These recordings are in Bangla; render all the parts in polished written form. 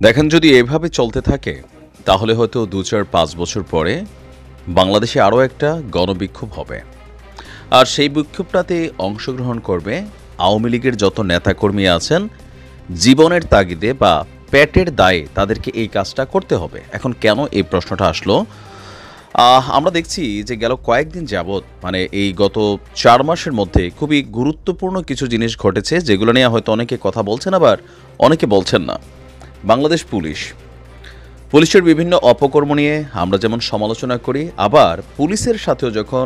দেখেন, যদি এভাবে চলতে থাকে তাহলে হয়তো ২-৪-৫ বছর পরে বাংলাদেশে আরও একটা গণবিক্ষোভ হবে। আর সেই বিক্ষোভটাতে অংশগ্রহণ করবে আওয়ামী লীগের যত নেতাকর্মী আছেন। জীবনের তাগিদে বা পেটের দায়ে তাদেরকে এই কাজটা করতে হবে। এখন কেন এই প্রশ্নটা আসলো? আমরা দেখছি যে গেল কয়েকদিন যাবৎ, মানে এই গত ৪ মাসের মধ্যে খুবই গুরুত্বপূর্ণ কিছু জিনিস ঘটেছে, যেগুলো নিয়ে হয়তো অনেকে কথা বলছেন, আবার অনেকে বলছেন না। বাংলাদেশ পুলিশের বিভিন্ন অপকর্ম নিয়ে আমরা যেমন সমালোচনা করি, আবার পুলিশের সাথেও যখন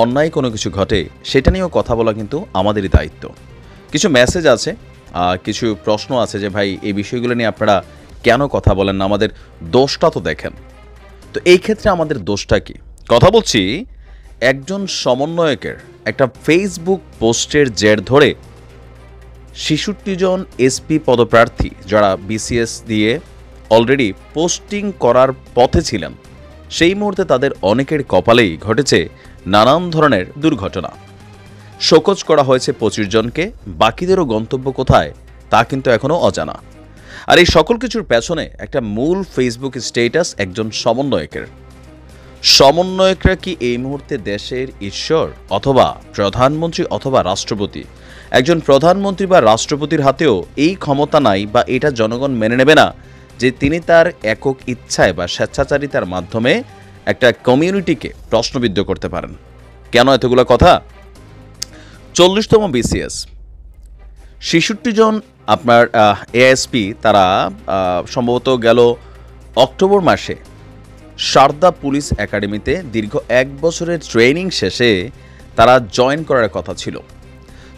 অন্যায় কোনো কিছু ঘটে সেটা নিয়েও কথা বলা কিন্তু আমাদেরই দায়িত্ব। কিছু মেসেজ আছে, কিছু প্রশ্ন আছে যে ভাই এই বিষয়গুলো নিয়ে আপনারা কেন কথা বলেন না, আমাদের দোষটা তো দেখেন। তো এই ক্ষেত্রে আমাদের দোষটা কি? কথা বলছি একজন সমন্বয়কের একটা ফেসবুক পোস্টের জের ধরে ৬৬ জন এসপি পদপ্রার্থী যারা বিসিএস দিয়ে অলরেডি পোস্টিং করার পথে ছিলেন, সেই মুহূর্তে তাদের অনেকের কপালেই ঘটেছে নানান ধরনের দুর্ঘটনা। শোকজ করা হয়েছে ২৫ জনকে, বাকিদেরও গন্তব্য কোথায় তা কিন্তু এখনও অজানা। আর এই সকল কিছুর পেছনে একটা মূল ফেসবুক স্ট্যাটাস একজন সমন্বয়করা কি এই মুহূর্তে দেশের ঈশ্বর, অথবা প্রধানমন্ত্রী, অথবা রাষ্ট্রপতি? একজন প্রধানমন্ত্রী বা রাষ্ট্রপতির হাতেও এই ক্ষমতা নাই, বা এটা জনগণ মেনে নেবে না যে তিনি তার একক ইচ্ছায় বা স্বেচ্ছাচারিতার মাধ্যমে একটা কমিউনিটিকে প্রশ্নবিদ্ধ করতে পারেন। কেন এতগুলো কথা? ৪০তম বিসিএস ৬৬ জন আপনার এএসপি, তারা সম্ভবত গেল অক্টোবর মাসে সারদা পুলিশ একাডেমিতে দীর্ঘ ১ বছরের ট্রেনিং শেষে তারা জয়েন করার কথা ছিল।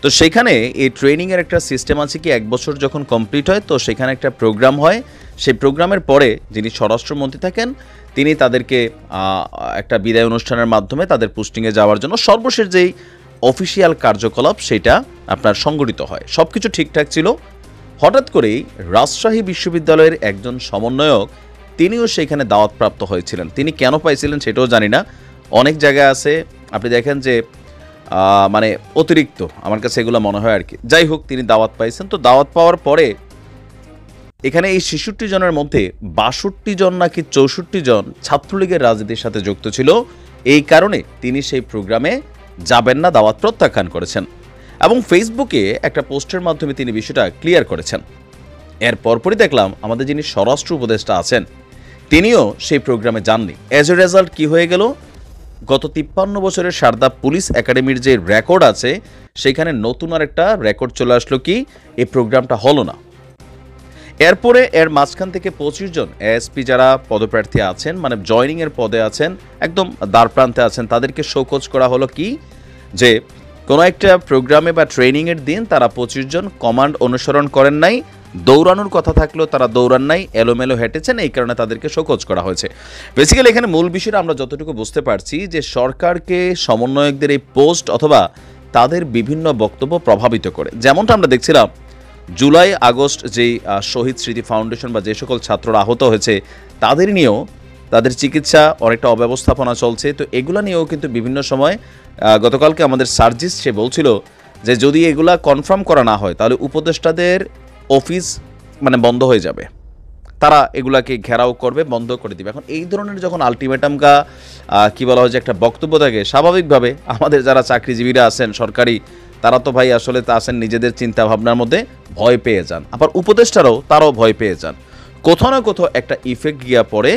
তো সেখানে এই ট্রেনিংয়ের একটা সিস্টেম আছে কি, ১ বছর যখন কমপ্লিট হয় তো সেখানে একটা প্রোগ্রাম হয়। সেই প্রোগ্রামের পরে যিনি স্বরাষ্ট্রমন্ত্রী থাকেন তিনি তাদেরকে একটা বিদায় অনুষ্ঠানের মাধ্যমে তাদের পোস্টিংয়ে যাওয়ার জন্য সর্বশেষ যেই অফিসিয়াল কার্যকলাপ সেটা আপনার সংগঠিত হয়। সব কিছু ঠিকঠাক ছিল। হঠাৎ করেই রাজশাহী বিশ্ববিদ্যালয়ের একজন সমন্বয়ক তিনিও সেখানে দাওয়াতপ্রাপ্ত হয়েছিলেন। তিনি কেন পাইছিলেন সেটাও জানি না। অনেক জায়গায় আছে আপনি দেখেন যে মানে অতিরিক্ত, আমার কাছে এগুলো মনে হয় আর কি। যাই হোক, তিনি দাওয়াত পাইছেন। তো দাওয়াত পাওয়ার পরে এখানে এই ৬৬ জনের মধ্যে ৬২ জন নাকি ৬৪ জন ছাত্রলীগের রাজনীতির সাথে যুক্ত ছিল। এই কারণে তিনি সেই প্রোগ্রামে যাবেন না, দাওয়াত প্রত্যাখ্যান করেছেন এবং ফেসবুকে একটা পোস্টের মাধ্যমে তিনি বিষয়টা ক্লিয়ার করেছেন। এর পরপরই দেখলাম আমাদের যিনি স্বরাষ্ট্র উপদেষ্টা আছেন তিনিও সেই প্রোগ্রামে যাননি। অ্যাজ এ রেজাল্ট কি হয়ে গেল? গত ৫৩ বছরের সারদা পুলিশ একাডেমির যে রেকর্ড আছে সেখানে নতুন আর একটা রেকর্ড চলে আসলো কি, এই প্রোগ্রামটা হলো না। এরপরে এর মাঝখান থেকে ২৫ জন এএসপি যারা পদপ্রার্থী আছেন, মানে জয়নিংয়ের পদে আছেন, একদম দ্বারপ্রান্তে আছেন, তাদেরকে শোকজ করা হলো কি, যে কোনো একটা প্রোগ্রামে বা ট্রেনিংয়ের দিন তারা ২৫ জন কমান্ড অনুসরণ করেন নাই, দৌড়ানোর কথা থাকলেও তারা দৌড়ান নাই, এলোমেলো হেঁটেছেন, এই কারণে তাদেরকে শোকজ করা হয়েছে। বেসিক্যালি এখানে মূল বিষয়টা আমরা যতটুকু বুঝতে পারছি যে সরকারকে সমন্বয়কদের এই পোস্ট অথবা তাদের বিভিন্ন বক্তব্য প্রভাবিত করে। যেমনটা আমরা দেখছিলাম জুলাই আগস্ট যেই শহীদ স্মৃতি ফাউন্ডেশন বা যে সকল ছাত্ররা আহত হয়েছে তাদের নিয়েও তাদের চিকিৎসা অনেকটা অব্যবস্থাপনা চলছে। তো এগুলো নিয়েও কিন্তু বিভিন্ন সময় গতকালকে আমাদের সার্জিস সে বলছিল যে যদি এগুলা কনফার্ম করা না হয় তাহলে উপদেষ্টাদের অফিস মানে বন্ধ হয়ে যাবে, তারা এগুলাকে ঘেরাও করবে, বন্ধ করে দিবে। এখন এই ধরনের যখন আলটিমেটামকা কী বলা হয় যে একটা বক্তব্য থাকে, স্বাভাবিকভাবে আমাদের যারা চাকরিজীবীরা আছেন সরকারি, তারা তো ভাই আসলে তা আছেন নিজেদের চিন্তা ভাবনার মধ্যে ভয় পেয়ে যান, আবার উপদেষ্টারাও তারাও ভয় পেয়ে যান। কোথাও না কোথাও একটা ইফেক্ট গিয়া পড়ে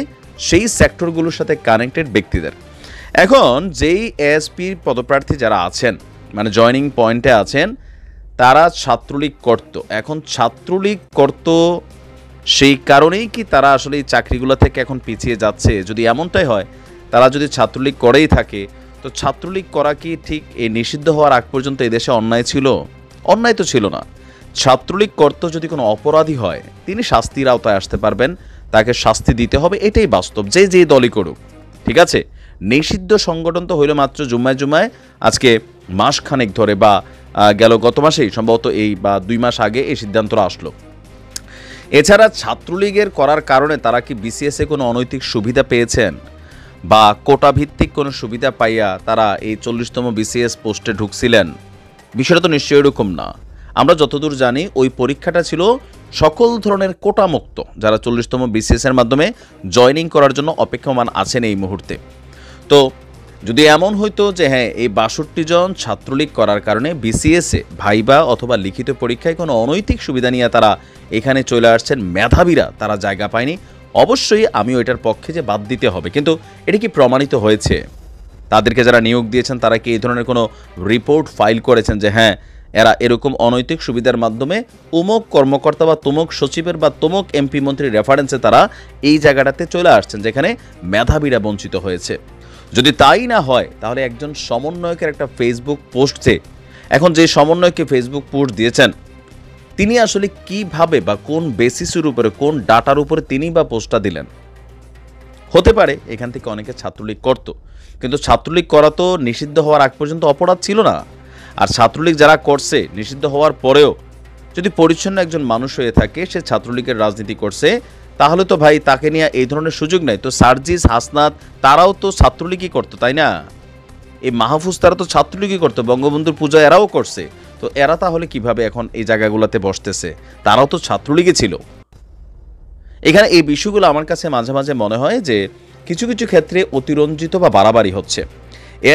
সেই সেক্টরগুলোর সাথে কানেক্টেড ব্যক্তিদের। এখন যেই এএসপি পদপ্রার্থী যারা আছেন, মানে জয়নিং পয়েন্টে আছেন, তারা ছাত্রলীগ করত। এখন ছাত্রলীগ করত সেই কারণেই কি তারা আসলে এই চাকরিগুলো থেকে এখন পিছিয়ে যাচ্ছে? যদি এমনটাই হয়, তারা যদি ছাত্রলীগ করেই থাকে, তো ছাত্রলীগ করা কি ঠিক এই নিষিদ্ধ হওয়ার আগ পর্যন্ত এদেশে অন্যায় ছিল? অন্যায় তো ছিল না। ছাত্রলীগ করত যদি কোনো অপরাধী হয় তিনি শাস্তির আওতায় আসতে পারবেন, তাকে শাস্তি দিতে হবে, এটাই বাস্তব, যে যে দলই করুক। ঠিক আছে, নিষিদ্ধ সংগঠন তো হইল মাত্র জুম্মায় আজকে মাসখানেক ধরে, বা গেল গত মাসেই সম্ভবত এই বা ২ মাস আগে এই সিদ্ধান্তটা আসলো। এছাড়া ছাত্রলীগের করার কারণে তারা কি বিসিএসে কোনো অনৈতিক সুবিধা পেয়েছেন, বা কোটা ভিত্তিক কোনো সুবিধা পাইয়া তারা এই ৪০তম বিসিএস পোস্টে ঢুকছিলেন? বিষয়টা তো নিশ্চয়ই এরকম না। আমরা যতদূর জানি ওই পরীক্ষাটা ছিল সকল ধরনের কোটামুক্ত যারা 40তম বিসিএস এর মাধ্যমে জয়েনিং করার জন্য অপেক্ষমান আছেন এই মুহূর্তে। তো যদি এমন হইতো যে হ্যাঁ, এই ৬২ জন ছাত্রলীগ করার কারণে বিসিএসে ভাইবা অথবা লিখিত পরীক্ষায় কোনো অনৈতিক সুবিধা নিয়ে তারা এখানে চলে আসছেন, মেধাবীরা তারা জায়গা পায়নি, অবশ্যই আমিও এটার পক্ষে যে বাদ দিতে হবে। কিন্তু এটা কি প্রমাণিত হয়েছে? তাদেরকে যারা নিয়োগ দিয়েছেন তারা কি এই ধরনের কোনো রিপোর্ট ফাইল করেছেন যে হ্যাঁ, এরা এরকম অনৈতিক সুবিধার মাধ্যমে অমুক কর্মকর্তা বা তমুক সচিবের বা তমুক এমপি মন্ত্রীর রেফারেন্সে তারা এই জায়গাটাতে চলে আসছেন যেখানে মেধাবীরা বঞ্চিত হয়েছে? যদি তাই না হয় তাহলে একজন সমন্বয়কের একটা ফেসবুক পোস্টে, এখন যে সমন্বয়কে ফেসবুক পোস্ট দিয়েছেন তিনি আসলে কিভাবে বা কোন বেসিসের উপরে, কোন ডাটার উপরে তিনি বা পোস্টটা দিলেন? হতে পারে এখান থেকে অনেকে ছাত্রলীগ করত, কিন্তু ছাত্রলীগ করা তো নিষিদ্ধ হওয়ার আগ পর্যন্ত অপরাধ ছিল না। আর ছাত্রলীগ যারা করছে নিষিদ্ধ হওয়ার পরেও যদি পরিচ্ছন্ন একজন মানুষ হয়ে থাকে, সে ছাত্রলীগের রাজনীতি করছে, তাহলে তো ভাই তাকে নিয়ে এই ধরনের সুযোগ নাই। তো সার্জিস, হাসনাত তারাও তো ছাত্রলীগই করতো, তাই না? এই মাহফুজ তারা তো ছাত্রলীগই করতো, বঙ্গবন্ধুর পূজা এরাও করছে। তো এরা তাহলে কিভাবে এখন এই জায়গাগুলোতে বসতেছে? তারাও তো ছাত্রলীগই ছিল। এখানে এই বিষয়গুলো আমার কাছে মাঝে মাঝে মনে হয় যে কিছু কিছু ক্ষেত্রে অতিরঞ্জিত বা বাড়াবাড়ি হচ্ছে।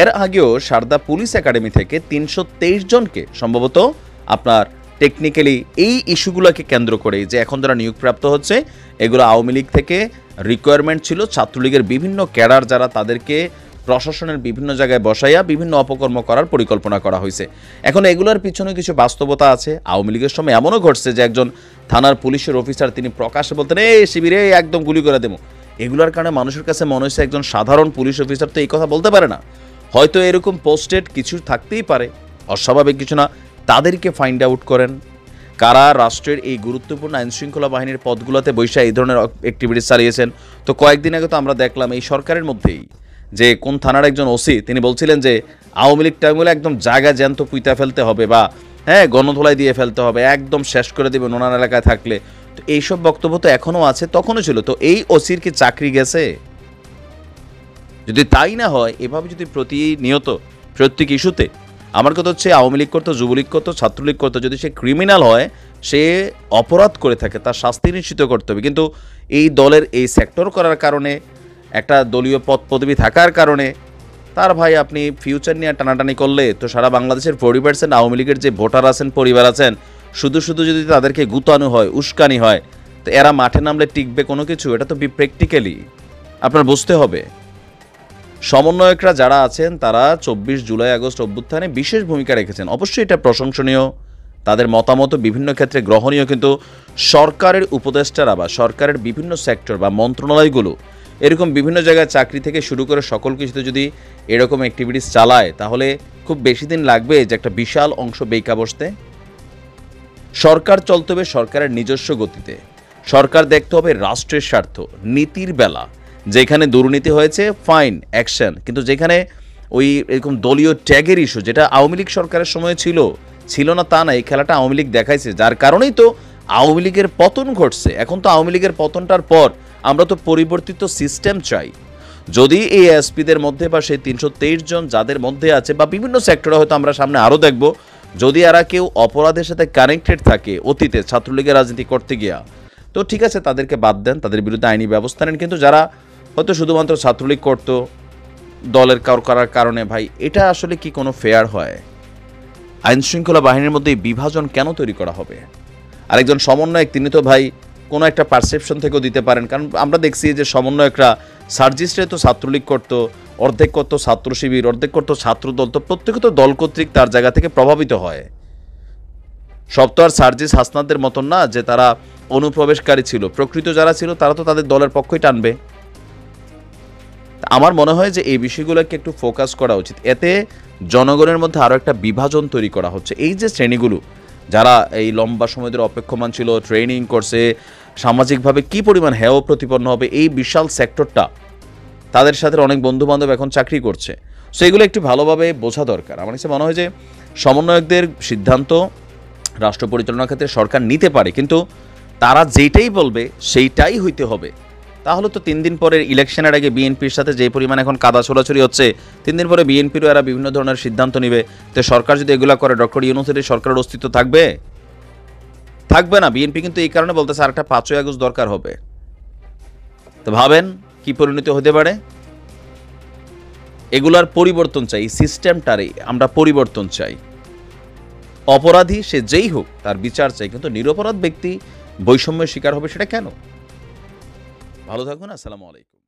এর আগেও সারদা পুলিশ একাডেমি থেকে ৩২৩ জনকে সম্ভবত আপনার টেকনিক্যালি এই ইস্যুগুলোকে কেন্দ্র করে যে এখন যারা নিয়োগপ্রাপ্ত হচ্ছে এগুলো আওয়ামী লীগ থেকে রিকোয়ারমেন্ট ছিল, ছাত্রলীগের বিভিন্ন ক্যাডার যারা তাদেরকে প্রশাসনের বিভিন্ন জায়গায় বসাইয়া বিভিন্ন অপকর্ম করার পরিকল্পনা করা হয়েছে। এখন এগুলোর পিছনে কিছু বাস্তবতা আছে। আওয়ামী লীগের সময় এমনও ঘটছে যে একজন থানার পুলিশের অফিসার তিনি প্রকাশ্যে বলতেন এই শিবিরে একদম গুলি করে দেবো। এগুলোর কারণে মানুষের কাছে মনে হয়েছে একজন সাধারণ পুলিশ অফিসার তো এই কথা বলতে পারে না। হয়তো এরকম পোস্টেড কিছু থাকতেই পারে, অস্বাভাবিক কিছু না। তাদেরকে ফাইন্ড আউট করেন কারা রাষ্ট্রের এই গুরুত্বপূর্ণ আইনশৃঙ্খলা বাহিনীর পদগুলোতে বৈশা এই ধরনের অ্যাক্টিভিটিস চালিয়েছেন। তো কয়েকদিন আগে তো আমরা দেখলাম এই সরকারের মধ্যেই যে কোন থানার একজন ওসি তিনি বলছিলেন যে আওয়ামী লীগ টাইমগুলো একদম জায়গা জ্যান্ত পুইতা ফেলতে হবে বা হ্যাঁ গণধোলাই দিয়ে ফেলতে হবে, একদম শেষ করে দেবে নোনান এলাকায় থাকলে। তো এইসব বক্তব্য তো এখনও আছে, তখনও ছিল। তো এই ওসির কি চাকরি গেছে? যদি তাই না হয়, এভাবে যদি প্রতিনিয়ত প্রত্যেক ইস্যুতে, আমার কথা হচ্ছে আওয়ামী লীগ করতো, যুবলীগ করতো, ছাত্রলীগ করতো, যদি সে ক্রিমিনাল হয়, সে অপরাধ করে থাকে, তার শাস্তি নিশ্চিত করতে হবে। কিন্তু এই দলের এই সেক্টর করার কারণে, একটা দলীয় পদ পদবি থাকার কারণে তার ভাই আপনি ফিউচার নিয়ে টানাটানি করলে তো সারা বাংলাদেশের 40% আওয়ামী লীগের যে ভোটার আছেন, পরিবার আছেন, শুধু শুধু যদি তাদেরকে গুতানো হয়, উস্কানি হয়, তো এরা মাঠে নামলে টিকবে কোনো কিছু? এটা তো প্র্যাকটিক্যালি আপনার বুঝতে হবে। সমন্বয়করা যারা আছেন তারা 24 জুলাই আগস্ট অভ্যুত্থানে বিশেষ ভূমিকা রেখেছেন, অবশ্যই এটা প্রশংসনীয়, তাদের মতামত বিভিন্ন ক্ষেত্রে গ্রহণীয়। কিন্তু সরকারের উপদেষ্টারা বা সরকারের বিভিন্ন সেক্টর বা মন্ত্রণালয়গুলো এরকম বিভিন্ন জায়গায় চাকরি থেকে শুরু করে সকল কিছুতে যদি এরকম অ্যাক্টিভিটিস চালায়, তাহলে খুব বেশি দিন লাগবে যে একটা বিশাল অংশ বেইকা বসতে। সরকার চলতে হবে সরকারের নিজস্ব গতিতে, সরকার দেখতে হবে রাষ্ট্রের স্বার্থ, নীতির বেলা। যেখানে দুর্নীতি হয়েছে ফাইন অ্যাকশন, কিন্তু যেখানে ওই এরকম দলীয় ট্যাগের ইস্যু, যেটা আওয়ামী লীগ সরকারের সময় ছিল না তা না, এই খেলাটা আওয়ামী লীগ দেখাইছে, যার কারণেই তো আওয়ামী লীগের পতন ঘটছে। এখন তো আওয়ামী লীগের পতনটার পর আমরা তো পরিবর্তিত সিস্টেম চাই। যদি এই এসপিদের মধ্যে বা সেই ৩২৩ জন যাদের মধ্যে আছে বা বিভিন্ন সেক্টরে হয়তো আমরা সামনে আরও দেখব, যদি এরা কেউ অপরাধের সাথে কানেক্টেড থাকে অতীতে ছাত্রলীগের রাজনীতি করতে গিয়া, তো ঠিক আছে তাদেরকে বাদ দেন, তাদের বিরুদ্ধে আইনি ব্যবস্থা নেন। কিন্তু যারা হয়তো শুধুমাত্র ছাত্রলীগ করতো দলের করার কারণে, ভাই এটা আসলে কি কোনো ফেয়ার হয়? আইনশৃঙ্খলা বাহিনীর মধ্যে বিভাজন কেন তৈরি করা হবে? আরেকজন সমন্বয়ক তিনি তো ভাই কোনো একটা পারসেপশন থেকেও দিতে পারেন, কারণ আমরা দেখছি যে সমন্বয়করা সার্জিস্টে তো ছাত্রলীগ করতো, অর্ধেক করতো ছাত্র শিবির, অর্ধেক করতো ছাত্রদল, তো প্রত্যেকে তো দল কর্তৃক তার জায়গা থেকে প্রভাবিত হয়। সব তো আর সার্জিস হাসনাতদের মতন না যে তারা অনুপ্রবেশকারী ছিল, প্রকৃত যারা ছিল তারা তো তাদের দলের পক্ষই টানবে। আমার মনে হয় যে এই বিষয়গুলোকে একটু ফোকাস করা উচিত। এতে জনগণের মধ্যে আরও একটা বিভাজন তৈরি করা হচ্ছে। এই যে শ্রেণীগুলো যারা এই লম্বা সময় ধরে অপেক্ষমান ছিল, ট্রেনিং করছে, সামাজিকভাবে কী পরিমাণ হেয় প্রতিপন্ন হবে এই বিশাল সেক্টরটা, তাদের সাথে অনেক বন্ধুবান্ধব এখন চাকরি করছে। সো এগুলো একটু ভালোভাবে বোঝা দরকার। আমার কাছে মনে হয় যে সমন্বয়কদের সিদ্ধান্ত রাষ্ট্র পরিচালনার ক্ষেত্রে সরকার নিতে পারে, কিন্তু তারা যেটাই বলবে সেইটাই হইতে হবে। তাহলে তো 3 দিন পরে ইলেকশনের আগে বিএনপির সাথে যে পরিমাণ এখন কাদা ছোড়াছড়ি হচ্ছে, 3 দিন পরে বিএনপিরও এরা বিভিন্ন ধরনের সিদ্ধান্ত নেবে। তো সরকার যদি এগুলো করে, ডক্টর ইউনূসের সরকারের অস্তিত্ব থাকবে? থাকবে না। বিএনপি কিন্তু এই কারণে বলতেছে আরেকটা 5ই আগস্ট দরকার হবে। তো ভাবেন কি পরিণতি হতে পারে। এগুলার পরিবর্তন চাই, এই সিস্টেমটারই আমরা পরিবর্তন চাই। অপরাধী সে যেই হোক তার বিচার চাই, কিন্তু নিরপরাধ ব্যক্তি বৈষম্যের শিকার হবে সেটা কেন? ভালো থাকুন। আসসালামু আলাইকুম।